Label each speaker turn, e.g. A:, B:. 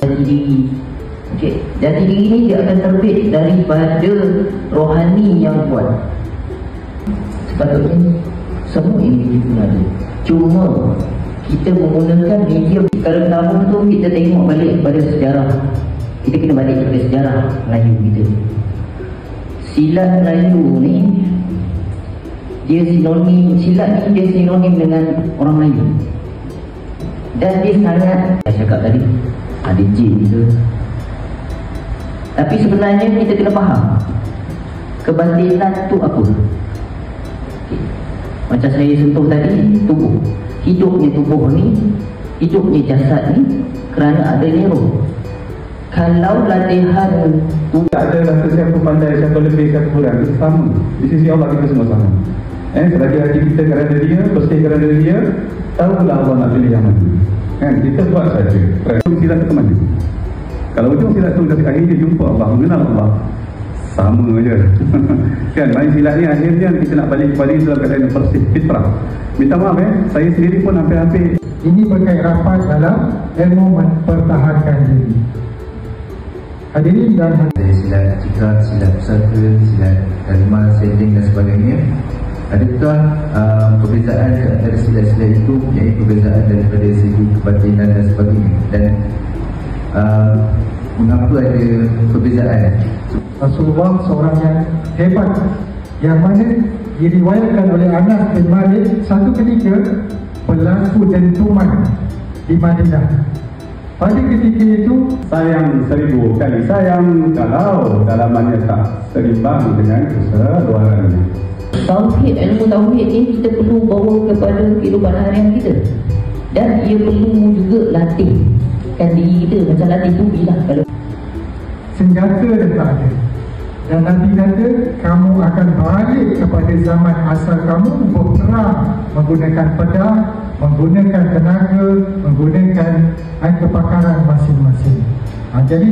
A: Jati diri. Okey, jati diri ni dia akan terbit daripada rohani yang kuat. Sepatutnya semua ini pun ada. Cuma kita menggunakan media. Kalau tabung tu kita tengok balik pada sejarah. Kita kena balik kepada sejarah Melayu kita. Silat Melayu ni dia sinonim, silat ni dia sinonim dengan orang Melayu. Dan dia sangat, saya cakap tadi, ada jin ke. Tapi sebenarnya kita kena faham kebatilan tu apa. Okay. Macam saya sentuh tadi, tubuh. Hidupnya tubuh ni, hidupnya jasad ni kerana adanya roh. Kalau latihan tu
B: tak ada rasa siapa pandai, siapa lebih, siapa kurang, itu sama. Di sisi Allah kita semua sama. Selagi hati kita kerana dia, bersih kerana dia, tahulah Allah nak pilih yang mana. Kita buat saja. Silat tu ke mana? Kalau ujung silat tu akhirnya jumpa Allah, mengenal Allah, sama je. Kan, main silat ni akhirnya kita nak balik kepada dalam keadaan bersih, fitrah. Minta maaf saya sendiri pun hampir-hampir.
C: Ini berkait rapat dalam ilmu mempertahankan diri. Hadirin dan
D: silat cikar, silat pusaka, silat kalimah, sending dan sebagainya. Adakah perbezaan antara silat-silat itu, iaitu perbezaan daripada segi kebatinan dan sebagainya, dan mengapa ada perbezaan?
C: Rasulullah seorang yang hebat, yang mana diriwayatkan oleh Anas bin Malik, satu ketika berlaku dentuman di Madinah. Pada ketika itu,
B: sayang 1000 kali sayang kalau dalamannya tak seimbang dengan keseluruhannya.
A: Tauhid, ilmu tauhid ni kita perlu bawa kepada kehidupan harian kita. Dan ia perlu juga latihkan diri kita. Macam latih tubi lah. Kalau
C: senjata dah tak ada, dan Nabi kata kamu akan balik kepada zaman asal kamu, berperang menggunakan pedang, menggunakan tenaga, menggunakan kepakaran masing-masing. Jadi